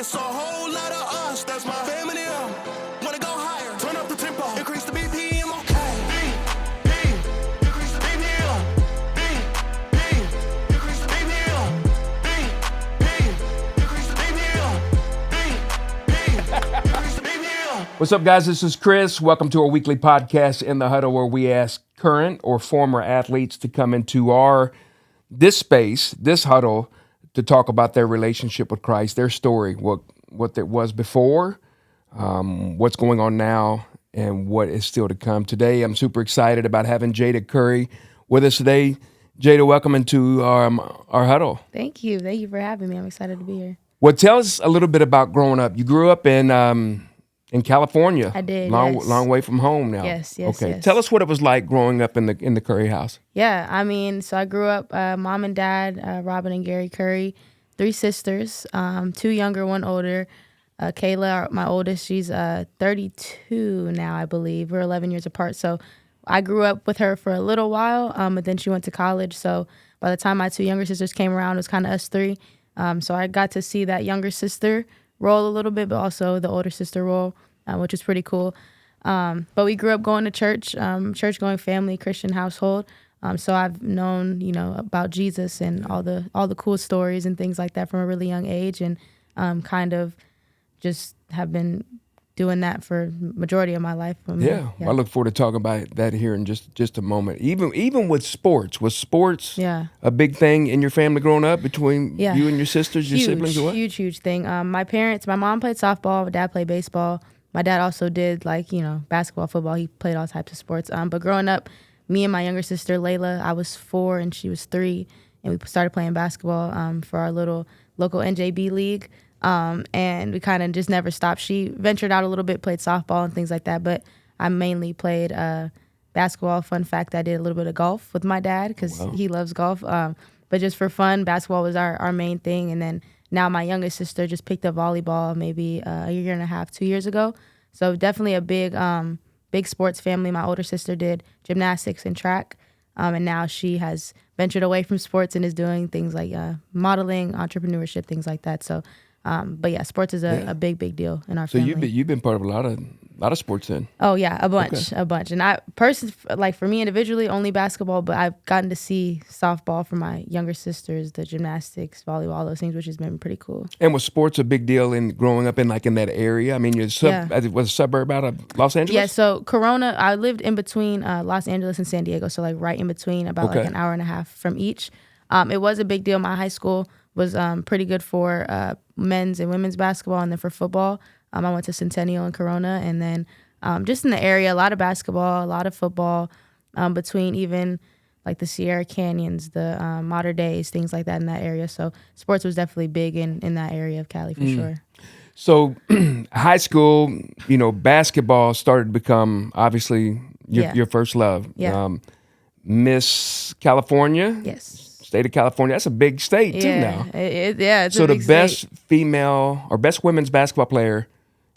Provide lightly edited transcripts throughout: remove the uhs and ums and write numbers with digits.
It's a whole lot of us, that's my family. Wanna go higher, turn up the tempo, increase the BPM, okay. Increase the BPM. Increase the BPM. Increase the BPM. Increase the BPM. What's up, guys? This is Chris. Welcome to our weekly podcast in the Huddle, where we ask current or former athletes to come into this space, this huddle, to talk about their relationship with Christ, their story, what it was before, what's going on now, and what is still to come. Today, I'm super excited about having Jayda Curry with us today. Jayda, welcome into our huddle. Thank you. Thank you for having me. I'm excited to be here. Well, tell us a little bit about growing up. You grew up in California. I did. Long way from home now. Yes. Okay. Yes. Tell us what it was like growing up in the Curry house. Yeah, I mean, so I grew up, mom and dad, Robin and Gary Curry, 3 sisters, 2 younger, 1 older. Kayla, my oldest, she's 32 now, I believe. We're 11 years apart. So I grew up with her for a little while, but then she went to college. So by the time my 2 younger sisters came around, it was kind of us 3. So I got to see that younger sister role a little bit, but also the older sister role, which is pretty cool. But we grew up going to church, church-going family, Christian household. So I've known, about Jesus and all the cool stories and things like that from a really young age, and kind of just have been doing that for majority of my life. Yeah. I look forward to talking about that here in just a moment. Even with sports, was sports a big thing in your family growing up between you and your sisters, your siblings? Or what? Huge thing. My mom played softball, my dad played baseball. My dad also did basketball, football. He played all types of sports. But growing up, me and my younger sister, Layla, I was 4 and she was 3, and we started playing basketball for our little local NJB league. And we kind of just never stopped. She ventured out a little bit, played softball and things like that, but I mainly played basketball. Fun fact, I did a little bit of golf with my dad because he loves golf. But just for fun, basketball was our main thing. And then now my youngest sister just picked up volleyball maybe a year and a half, 2 years ago. So definitely a big sports family. My older sister did gymnastics and track, and now she has ventured away from sports and is doing things like modeling, entrepreneurship, things like that. So, but yeah, sports is a big deal in our family. So you've been part of a lot of sports then. Oh yeah, a bunch. And I personally, for me individually, only basketball, but I've gotten to see softball for my younger sisters, the gymnastics, volleyball, all those things, which has been pretty cool. And was sports a big deal in growing up in that area? I mean, was a suburb out of Los Angeles? Yeah, so Corona, I lived in between Los Angeles and San Diego, so right in between, about an hour and a half from each. It was a big deal. My high school was pretty good for men's and women's basketball, and then for football, I went to Centennial and Corona, and then just in the area, a lot of basketball, a lot of football, between even like the Sierra Canyons, the Mater Days, things like that in that area. So sports was definitely big in that area of Cali for sure. So high school, basketball started to become obviously your first love. Yeah. Miss California. Yes. State of California. That's a big state too now. It's so a big the best state. female or best women's basketball player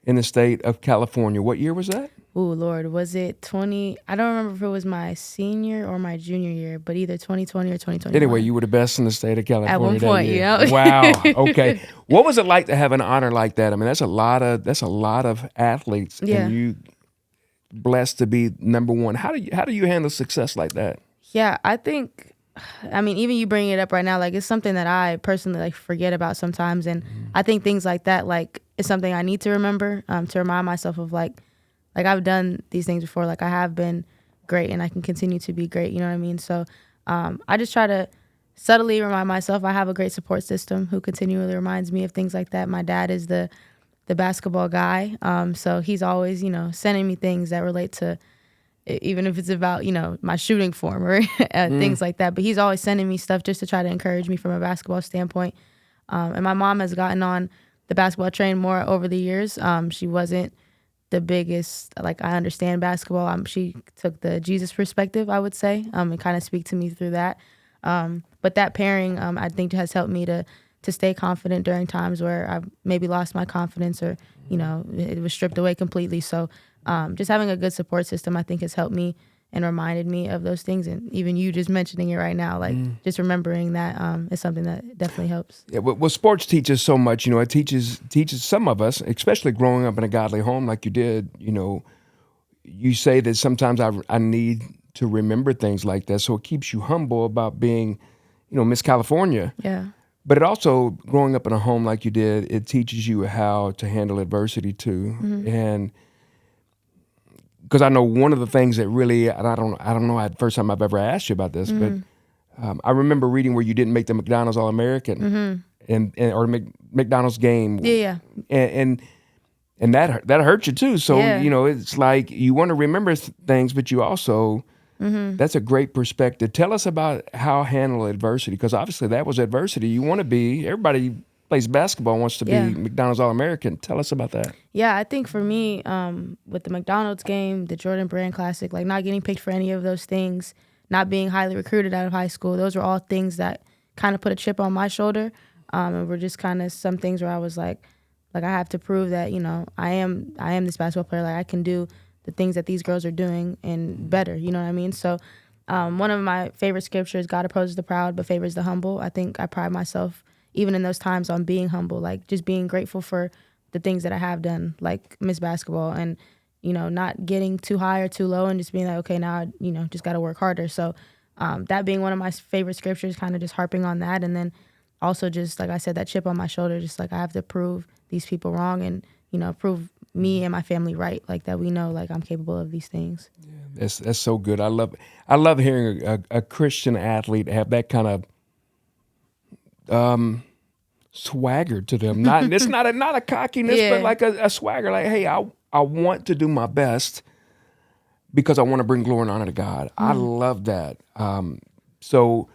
in the state of California. What year was that? Ooh, Lord, was it 20? I don't remember if it was my senior or my junior year, but either 2020 or 2021. Anyway, you were the best in the state of California. At one point, Wow. Okay. What was it like to have an honor like that? I mean, that's a lot of athletes, and you blessed to be number one. How do you handle success like that? Yeah, I mean, even you bringing it up right now, it's something that I personally forget about sometimes, and I think things like that is something I need to remember to remind myself of I've done these things before, I have been great and I can continue to be great. You know what I mean? So I just try to subtly remind myself I have a great support system who continually reminds me of things like that. My dad is the basketball guy, so he's always sending me things that relate to, even if it's about, my shooting form or things like that. But he's always sending me stuff just to try to encourage me from a basketball standpoint. And my mom has gotten on the basketball train more over the years. She wasn't the biggest, I understand basketball. She took the Jesus perspective, I would say, and kind of speak to me through that. But that pairing, I think, has helped me to stay confident during times where I've maybe lost my confidence or, it was stripped away completely. So just having a good support system, I think, has helped me and reminded me of those things. And even you just mentioning it right now, like just remembering that is something that definitely helps. Yeah, well, sports teaches so much. It teaches some of us, especially growing up in a godly home like you did. You say that sometimes I need to remember things like that, so it keeps you humble about being, Miss California. Yeah. But it also, growing up in a home like you did, it teaches you how to handle adversity too. And because I know one of the things that really, and I don't know the first time I've ever asked you about this, but I remember reading where you didn't make the McDonald's All-American or McDonald's game. Yeah. And that hurt you too. So, Yeah. it's like you want to remember things, but you also, that's a great perspective. Tell us about how handle adversity, because obviously that was adversity. You want to be, everybody plays basketball, wants to be McDonald's All-American. Tell us about that. Yeah, I think for me, with the McDonald's game, the Jordan Brand Classic, like not getting picked for any of those things, not being highly recruited out of high school, those were all things that kind of put a chip on my shoulder. And were just kind of some things where I was like I have to prove that, I am this basketball player. Like I can do the things that these girls are doing and better, you know what I mean? So one of my favorite scriptures, God opposes the proud but favors the humble. I think I pride myself even in those times on being humble, like just being grateful for the things that I have done, like Miss Basketball, and, not getting too high or too low and just being like, okay, now I, just got to work harder. So that being one of my favorite scriptures, kind of just harping on that. And then also just, like I said, that chip on my shoulder, just like I have to prove these people wrong and, prove me and my family right, like that we know like I'm capable of these things. Yeah, that's so good. I love hearing a Christian athlete have that kind of swagger to them. It's not a cockiness, but like a swagger. Like, hey, I want to do my best because I want to bring glory and honor to God. I love that. So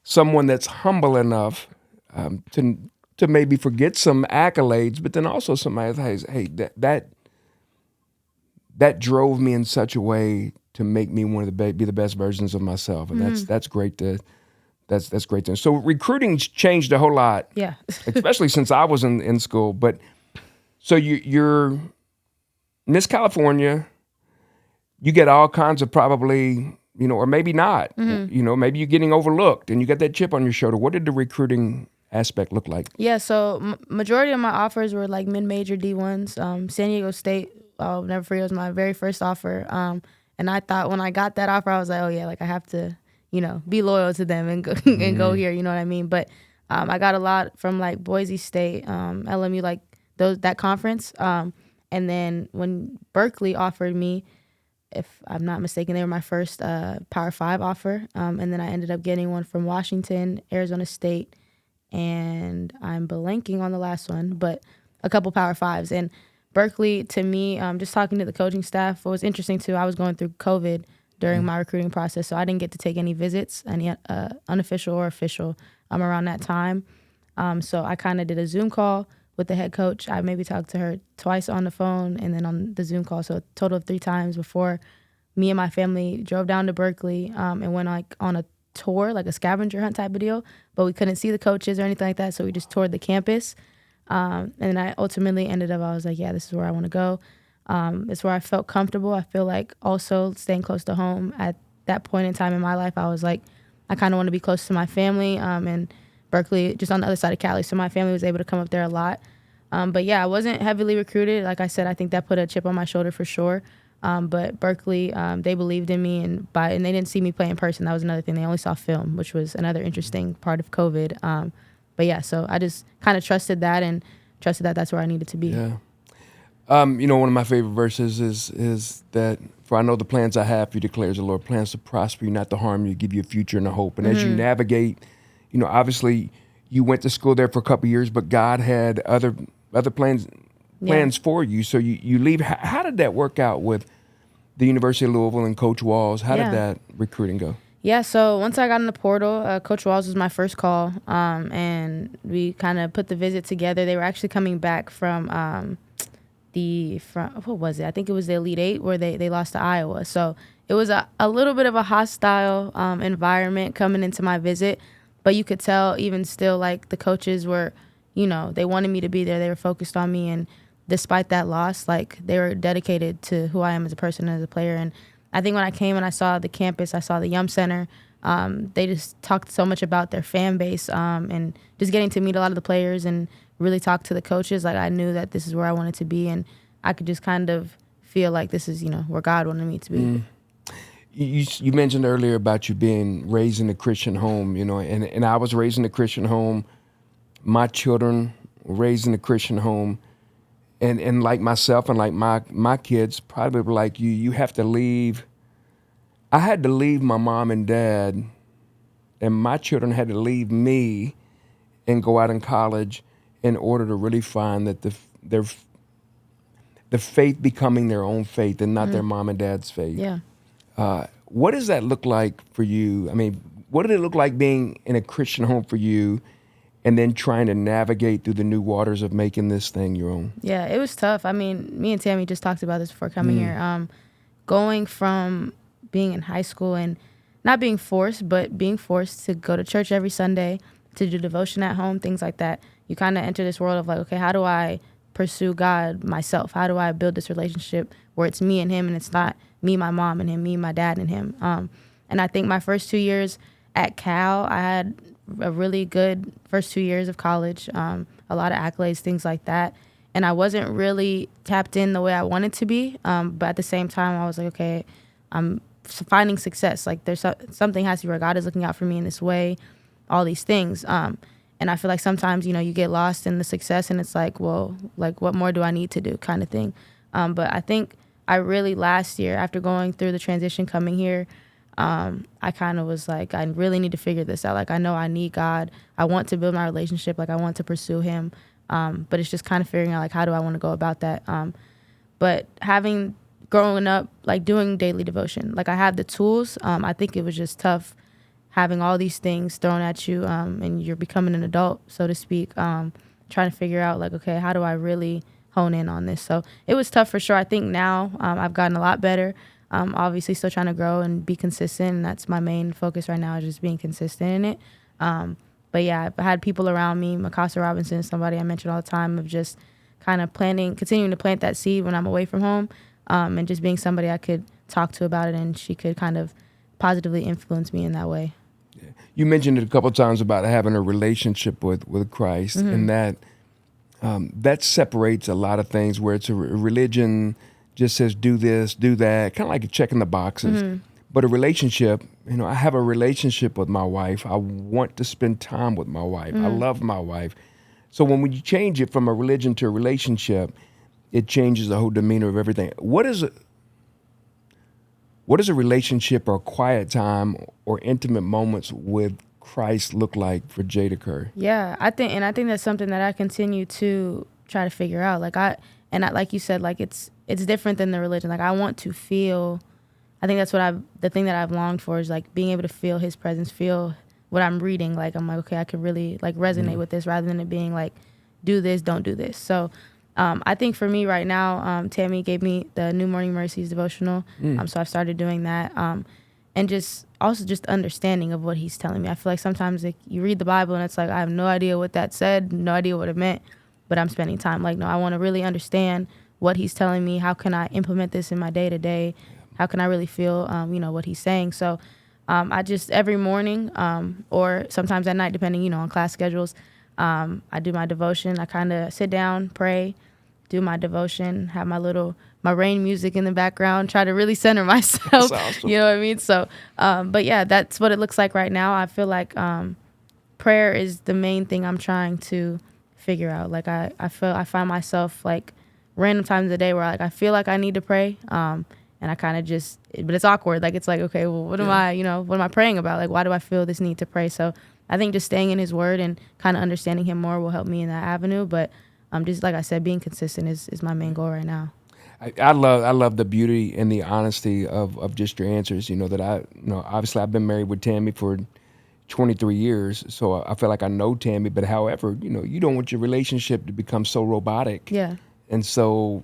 someone that's humble enough to maybe forget some accolades, but then also somebody says, hey, that drove me in such a way to make me want to be the best versions of myself, and that's great. That's great. So recruiting's changed a whole lot, especially since I was in school. But so you're Miss California, you get all kinds of probably, or maybe not, maybe you're getting overlooked, and you got that chip on your shoulder. What did the recruiting aspect look like? Yeah, so majority of my offers were like mid-major D1s. San Diego State, I'll never forget, it was my very first offer. And I thought when I got that offer, I was like, oh yeah, like I have to, be loyal to them and go, and go here, you know what I mean? But I got a lot from like Boise State, LMU, like that conference. And then when Berkeley offered me, if I'm not mistaken, they were my first Power 5 offer. And then I ended up getting one from Washington, Arizona State, and I'm blanking on the last one, but a couple Power 5s. And Berkeley, to me, just talking to the coaching staff, what was interesting too, I was going through COVID during my recruiting process, so I didn't get to take any visits, any unofficial or official, around that time. So I kind of did a Zoom call with the head coach. I maybe talked to her twice on the phone and then on the Zoom call, so a total of 3 times before me and my family drove down to Berkeley and went like on a tour, like a scavenger hunt type of deal, but we couldn't see the coaches or anything like that, so we just toured the campus. And I ultimately ended up, I was like, yeah, this is where I want to go. It's where I felt comfortable. I feel like also staying close to home at that point in time in my life, I was like, I kind of want to be close to my family, and Berkeley, just on the other side of Cali, so my family was able to come up there a lot. But yeah, I wasn't heavily recruited. Like I said, I think that put a chip on my shoulder for sure. But Berkeley, they believed in me, and they didn't see me play in person. That was another thing. They only saw film, which was another interesting part of COVID. But yeah, so I just kind of trusted that and trusted that that's where I needed to be. Yeah. One of my favorite verses is that, for I know the plans I have for you, declares the Lord, plans to prosper you, not to harm you, give you a future and a hope. And as you navigate, obviously you went to school there for a couple of years, but God had other plans for you. So you leave. How did that work out with the University of Louisville and Coach Walls? How did that recruiting go? Yeah, so once I got in the portal, Coach Walls was my first call, and we kind of put the visit together. They were actually coming back from what was it? I think it was the Elite Eight where they lost to Iowa. So it was a little bit of a hostile environment coming into my visit, but you could tell even still, like the coaches were, they wanted me to be there. They were focused on me, and despite that loss, like they were dedicated to who I am as a person, as a player, and I think when I came and I saw the campus, I saw the Yum Center, they just talked so much about their fan base, and just getting to meet a lot of the players and really talk to the coaches. Like, I knew that this is where I wanted to be, and I could just kind of feel like this is, where God wanted me to be. You mentioned earlier about you being raised in a Christian home, and I was raised in a Christian home. My children were raised in a Christian home, and like myself and like my kids, probably like you have to leave. I had to leave my mom and dad, and my children had to leave me and go out in college in order to really find that the faith becoming their own faith and not their mom and dad's faith. Yeah. What does that look like for you? I mean, what did it look like being in a Christian home for you and then trying to navigate through the new waters of making this thing your own? Yeah, it was tough. I mean, me and Tammy just talked about this before coming here. Going from being in high school and not being forced, but being forced to go to church every Sunday, to do devotion at home, things like that. You kind of enter this world of like, okay, how do I pursue God myself? How do I build this relationship where it's me and him and it's not me, my mom, and him, me, my dad, and him? And I think my first 2 years at Cal, I had a really good first 2 years of college, a lot of accolades, things like that. And I wasn't really tapped in the way I wanted to be. But at the same time, I was like, okay, I'm finding success. Like, there's something has to be where God is looking out for me in this way, all these things. And I feel like sometimes, you get lost in the success and it's like, well, like, what more do I need to do kind of thing. But I think I really last year, after going through the transition coming here, I kind of was like, I really need to figure this out. Like, I know I need God. I want to build my relationship. Like, I want to pursue him. But it's just kind of figuring out, like, how do I want to go about that? But growing up, like, doing daily devotion, like, I have the tools. I think it was just tough having all these things thrown at you, and you're becoming an adult, so to speak, trying to figure out, like, okay, how do I really hone in on this? So it was tough for sure. I think now I've gotten a lot better. Obviously still trying to grow and be consistent, and that's my main focus right now, is just being consistent in it. But yeah, I've had people around me, Mikasa Robinson, somebody I mention all the time, of just kind of continuing to plant that seed when I'm away from home, and just being somebody I could talk to about it, and she could kind of positively influence me in that way. You mentioned it a couple of times about having a relationship with Christ, and that separates a lot of things where it's a religion just says do this, do that, kind of like checking the boxes. But a relationship, I have a relationship with my wife. I want to spend time with my wife. I love my wife. So when you change it from a religion to a relationship, it changes the whole demeanor of everything. What is a relationship or quiet time or intimate moments with Christ look like for Jayda Curry? Yeah, I think that's something that I continue to try to figure out. Like you said, like, it's different than the religion. Like, I want to feel, I think that's the thing that I've longed for, is like being able to feel his presence, feel what I'm reading. Like, I'm like, okay, I can really like resonate with this, rather than it being like, do this, don't do this. So I think for me right now, Tammy gave me the New Morning Mercies devotional. So I've started doing that. And just understanding of what he's telling me. I feel like sometimes, like, you read the Bible and it's like, I have no idea what that said, no idea what it meant, but I'm spending time. Like, no, I want to really understand what he's telling me. How can I implement this in my day to day? How can I really feel, what he's saying? So I just, every morning, or sometimes at night, depending, on class schedules, I do my devotion. I kind of sit down, pray, do my devotion, have my rain music in the background, try to really center myself. That's awesome. You know what I mean? So, but yeah, that's what it looks like right now. I feel like prayer is the main thing I'm trying to figure out. Like, I find myself, like, random times of the day where, like, I feel like I need to pray, and I kind of just, but it's awkward. Like, it's like, okay, well, what am I praying about? Like, why do I feel this need to pray? So I think just staying in his word and kind of understanding him more will help me in that avenue. But just like I said, being consistent is my main goal right now. I love the beauty and the honesty of just your answers. That obviously I've been married with Tammy for 23 years, so I feel like I know Tammy. But however, you don't want your relationship to become so robotic. Yeah. And so,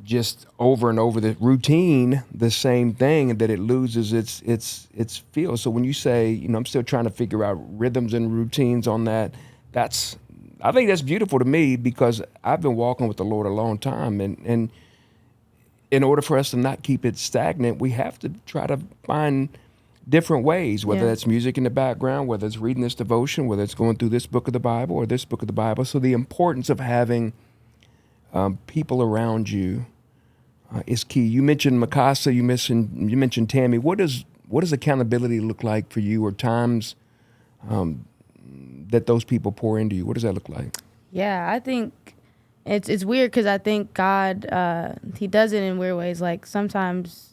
just over and over the routine, the same thing, and that it loses its feel. So when you say, I'm still trying to figure out rhythms and routines on that, I think that's beautiful to me, because I've been walking with the Lord a long time, and in order for us to not keep it stagnant, we have to try to find different ways, whether that's music in the background, whether it's reading this devotion, whether it's going through this book of the Bible or this book of the Bible. So the importance of having people around you is key. You mentioned Mikasa, you mentioned Tammy. What does accountability look like for you, or times that those people pour into you? What does that look like? Yeah, I think it's weird because I think God, he does it in weird ways. Like sometimes,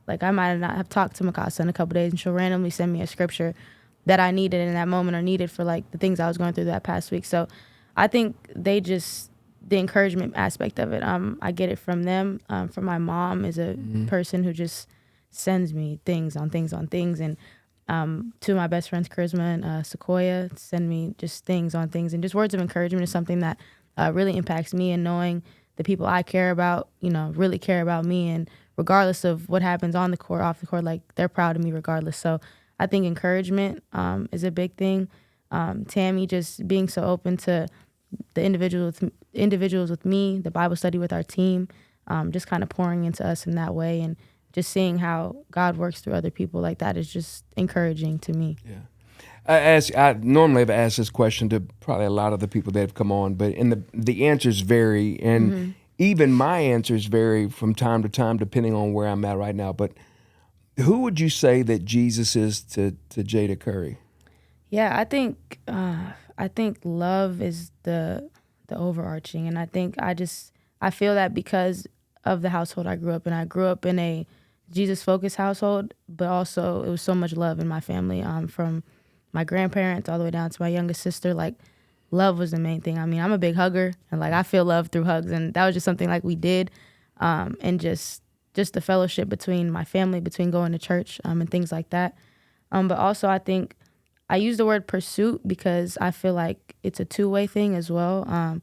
like I might not have talked to Mikasa in a couple days, and she'll randomly send me a scripture that I needed in that moment or needed for like the things I was going through that past week. So I think the encouragement aspect of it, I get it from them. From my mom is a person who just sends me things on things. And two of my best friends, Charisma and Sequoia, send me just things on things. And just words of encouragement is something that really impacts me, and knowing the people I care about, really care about me. And regardless of what happens on the court, off the court, like they're proud of me regardless. So I think encouragement is a big thing. Tammy just being so open to the individuals with me, the Bible study with our team, just kind of pouring into us in that way, and just seeing how God works through other people like that is just encouraging to me. Yeah. I normally have asked this question to probably a lot of the people that have come on, but the answers vary, and even my answers vary from time to time depending on where I'm at right now. But who would you say that Jesus is to Jayda Curry? Yeah, I think love is the overarching, and I think I feel that because of the household I grew up in. I grew up in a Jesus-focused household, but also it was so much love in my family, from my grandparents all the way down to my youngest sister. Like, love was the main thing. I mean, I'm a big hugger, and like I feel love through hugs, and that was just something like we did, and just the fellowship between my family, between going to church, and things like that. But also I think I use the word pursuit because I feel like it's a two-way thing as well.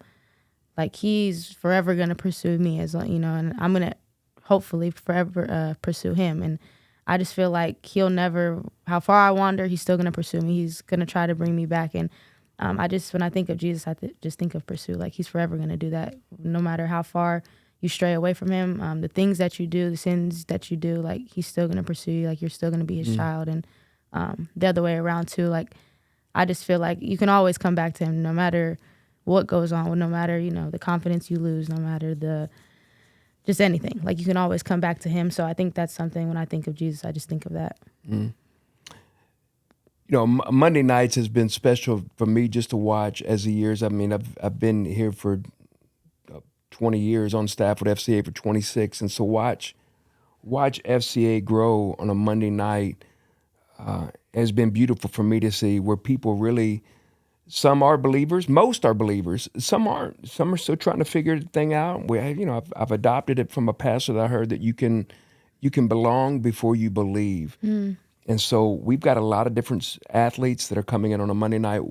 Like he's forever gonna pursue me, as and I'm gonna hopefully forever pursue him. And I just feel like he'll never, how far I wander, he's still gonna pursue me. He's gonna try to bring me back. And when I think of Jesus, I just think of pursuit. Like he's forever gonna do that, no matter how far you stray away from him. The things that you do, the sins that you do, like he's still gonna pursue you. Like you're still gonna be his child. And the other way around too. Like I just feel like you can always come back to him, no matter what goes on, no matter the confidence you lose, no matter just anything. Like you can always come back to him. So I think that's something, when I think of Jesus, I just think of that. Monday nights has been special for me just to watch as the years. I mean, I've been here for 20 years, on staff with FCA for 26, and so watch FCA grow on a Monday night has been beautiful for me to see, where people really, some are believers, most are believers, some aren't. Some are still trying to figure the thing out. I've adopted it from a pastor that I heard, that you can belong before you believe. And so we've got a lot of different athletes that are coming in on a Monday night.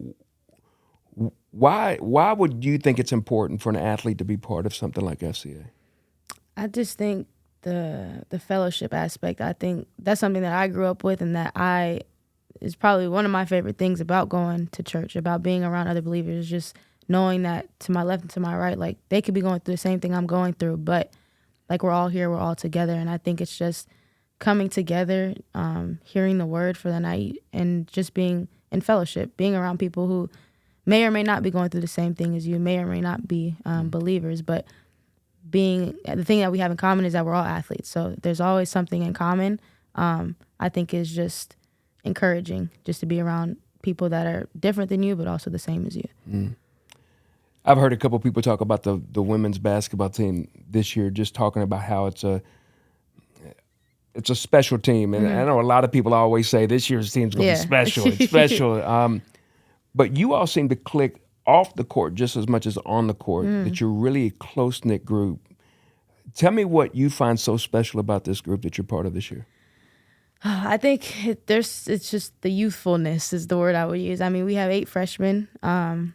Why would you think it's important for an athlete to be part of something like FCA? I just think the fellowship aspect, I think that's something that I grew up with, and that is probably one of my favorite things about going to church, about being around other believers, just knowing that to my left and to my right, like they could be going through the same thing I'm going through, but like we're all here, we're all together. And I think it's just coming together, hearing the word for the night, and just being in fellowship, being around people who may or may not be going through the same thing as you, may or may not be believers, but the thing that we have in common is that we're all athletes. So there's always something in common. I think is just encouraging, just to be around people that are different than you, but also the same as you. I've heard a couple of people talk about the women's basketball team this year, just talking about how it's a special team. And I know a lot of people always say this year's team's going to be special. It's special. But you all seem to click off the court just as much as on the court, that you're really a close-knit group. Tell me what you find so special about this group that you're part of this year. I think it's just the youthfulness is the word I would use. I mean, we have 8 freshmen.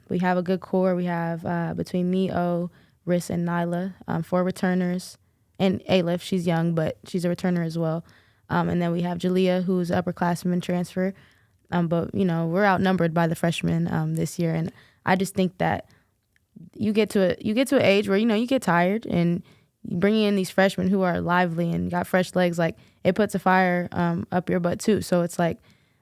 We have a good core. We have between me, Riss, and Nyla, 4 returners. And Alif, she's young, but she's a returner as well. And then we have Jalea, who's an upperclassman transfer. But, we're outnumbered by the freshmen this year. And I just think that you get to an age where, you get tired, and bringing in these freshmen who are lively and got fresh legs, like it puts a fire up your butt too. So it's like,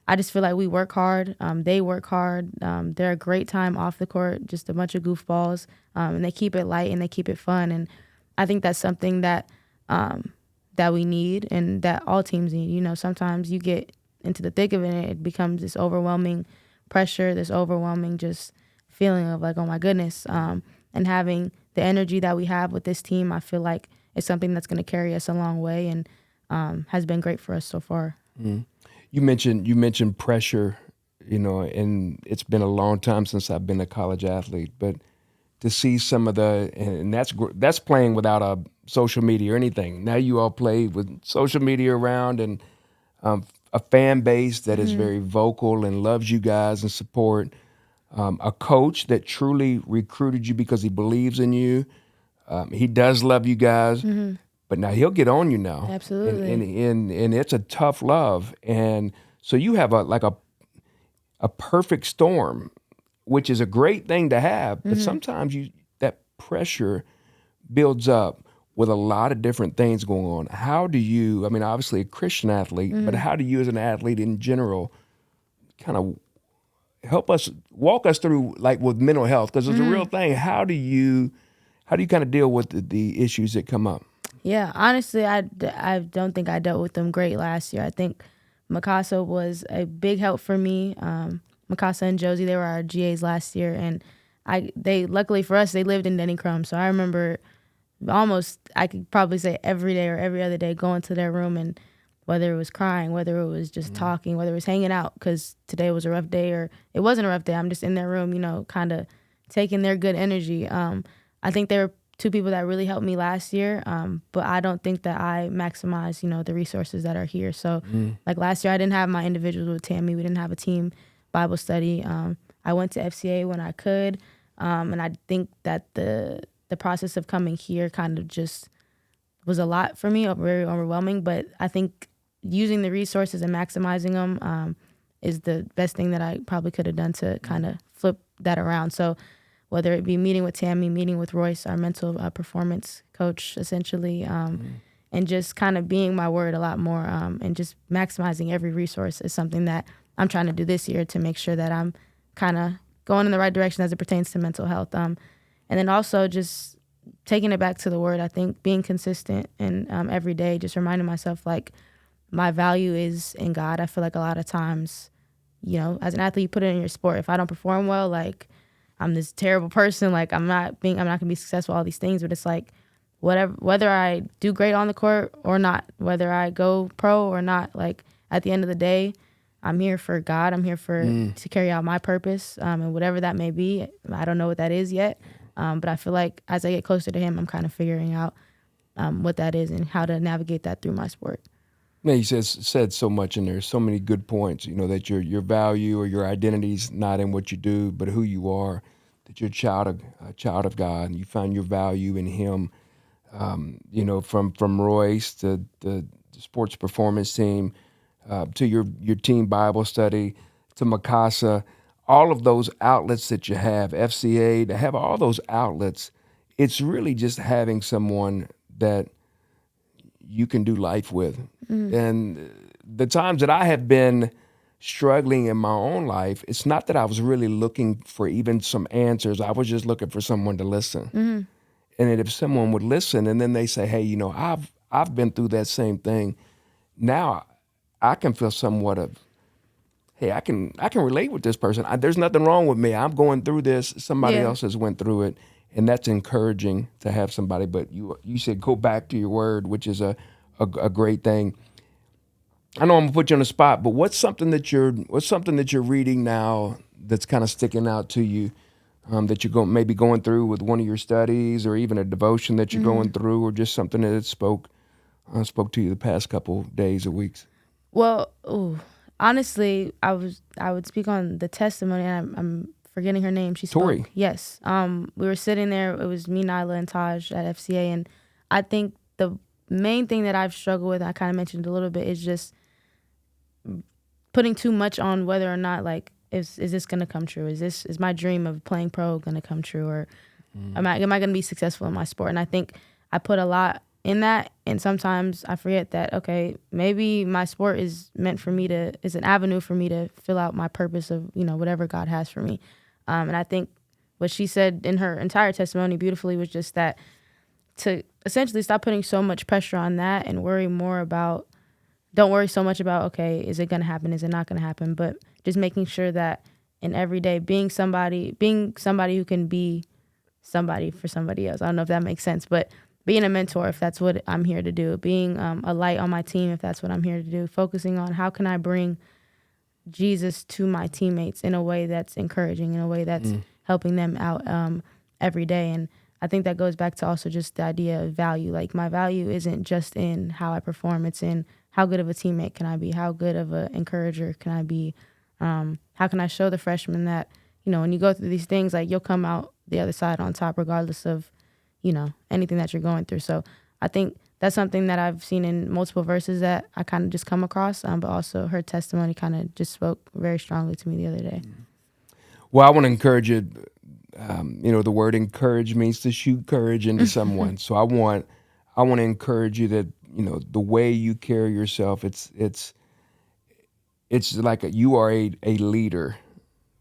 I just feel like we work hard. They work hard. They're a great time off the court, just a bunch of goofballs. And they keep it light and they keep it fun. And I think that's something that that we need and that all teams need. You know, sometimes you get into the thick of it and it becomes this overwhelming pressure, this overwhelming just feeling of like, oh my goodness. And having the energy that we have with this team, I feel like it's something that's going to carry us a long way and has been great for us so far. Mm. You mentioned pressure, you know, and it's been a long time since I've been a college athlete, but to see some of and that's playing without a social media or anything. Now you all play with social media around and a fan base that is very vocal and loves you guys and support. A coach that truly recruited you because he believes in you. He does love you guys. But now he'll get on you now. Absolutely. And it's a tough love. And so you have a perfect storm, which is a great thing to have. But sometimes that pressure builds up with a lot of different things going on. How do you, I mean, obviously a Christian athlete, but how do you as an athlete in general kind of walk us through like with mental health? Because it's a real thing. How do you kind of deal with the issues that come up? Yeah, honestly, I don't think I dealt with them great last year. I think Mikasa was a big help for me. Mikasa and Josie, they were our GAs last year, and they luckily for us, they lived in Denny Crum. So I remember almost, I could probably say every day or every other day going to their room, and whether it was crying, whether it was just talking, whether it was hanging out because today was a rough day or it wasn't a rough day. I'm just in their room, you know, kind of taking their good energy. I think they were two people that really helped me last year, but I don't think that I maximize, you know, the resources that are here. So like last year, I didn't have my individuals with Tammy. We didn't have a team Bible study. I went to FCA when I could, and I think that the process of coming here kind of just was a lot for me, very overwhelming. But I think using the resources and maximizing them is the best thing that I probably could have done to kind of flip that around. So whether it be meeting with Tammy, meeting with Royce, our mental performance coach, essentially, and just kind of being my word a lot more, and just maximizing every resource is something that I'm trying to do this year to make sure that I'm kind of going in the right direction as it pertains to mental health. And then also just taking it back to the word, I think being consistent and every day, just reminding myself like my value is in God. I feel like a lot of times, you know, as an athlete, you put it in your sport. If I don't perform well, like I'm this terrible person, like I'm not gonna be successful, all these things, but it's like whether I do great on the court or not, whether I go pro or not, like at the end of the day, I'm here for God. I'm here to carry out my purpose, and whatever that may be. I don't know what that is yet, but I feel like as I get closer to Him, I'm kind of figuring out what that is and how to navigate that through my sport. Man, he said so much in there, so many good points, you know, that your value or your identity's not in what you do, but who you are, that you're a child of God, and you find your value in Him. You know, from Royce to the sports performance team, to your team Bible study, to Mikasa, all of those outlets that you have, FCA, to have all those outlets, it's really just having someone that you can do life with. And the times that I have been struggling in my own life, it's not that I was really looking for even some answers. I was just looking for someone to listen. And then if someone would listen and then they say, hey, you know, I've been through that same thing. Now I can feel somewhat of, hey, I can relate with this person. There's nothing wrong with me. I'm going through this. Somebody else has went through it. And that's encouraging to have somebody. But you said go back to your word, which is a great thing. I know I'm gonna put you on the spot, but what's something that you're reading now that's kind of sticking out to you, that you're maybe going through with one of your studies, or even a devotion that you're going through, or just something that spoke to you the past couple days or weeks? Well, honestly, I would speak on the testimony, and I'm forgetting her name. She spoke. Tori. Yes. We were sitting there. It was me, Nyla, and Taj at FCA, and I think the main thing that I've struggled with, I kind of mentioned a little bit, is just putting too much on whether or not, like, is this gonna come true? Is my dream of playing pro gonna come true, or am I gonna be successful in my sport? And I think I put a lot in that, and sometimes I forget that, okay, maybe my sport is meant for me to, is an avenue for me to fill out my purpose of, whatever God has for me. And I think what she said in her entire testimony beautifully was just that, to essentially stop putting so much pressure on that and don't worry so much about, okay, is it going to happen? Is it not going to happen? But just making sure that in every day, being somebody who can be somebody for somebody else. I don't know if that makes sense, but being a mentor, if that's what I'm here to do, being a light on my team, if that's what I'm here to do, focusing on how can I bring Jesus to my teammates in a way that's encouraging, in a way that's helping them out every day. And I think that goes back to also just the idea of value. Like, my value isn't just in how I perform, it's in how good of a teammate can I be, how good of an encourager can I be, how can I show the freshmen that, when you go through these things, like, you'll come out the other side on top regardless of, anything that you're going through. So I think that's something that I've seen in multiple verses that I kind of just come across, but also her testimony kind of just spoke very strongly to me the other day. Well, I want to encourage you. The word encourage means to shoot courage into someone. So I want to encourage you that, the way you carry yourself, it's like you are a leader,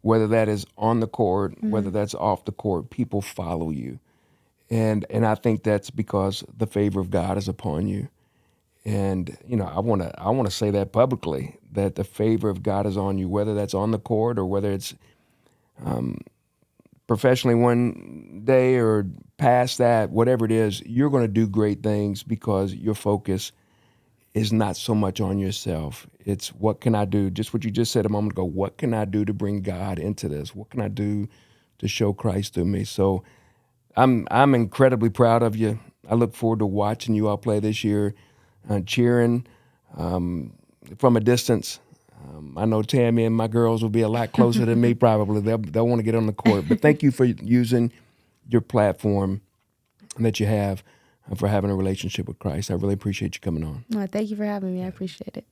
whether that is on the court, whether that's off the court. People follow you, and I think that's because the favor of God is upon you. And I want to say that publicly, that the favor of God is on you, whether that's on the court or whether it's professionally one day or past that, whatever it is, you're going to do great things because your focus is not so much on yourself. It's what can I do? Just what you just said a moment ago. What can I do to bring God into this? What can I do to show Christ to me? So I'm incredibly proud of you. I look forward to watching you all play this year, cheering from a distance. I know Tammy and my girls will be a lot closer than me probably. They'll want to get on the court. But thank you for using your platform that you have for having a relationship with Christ. I really appreciate you coming on. Well, thank you for having me. I appreciate it.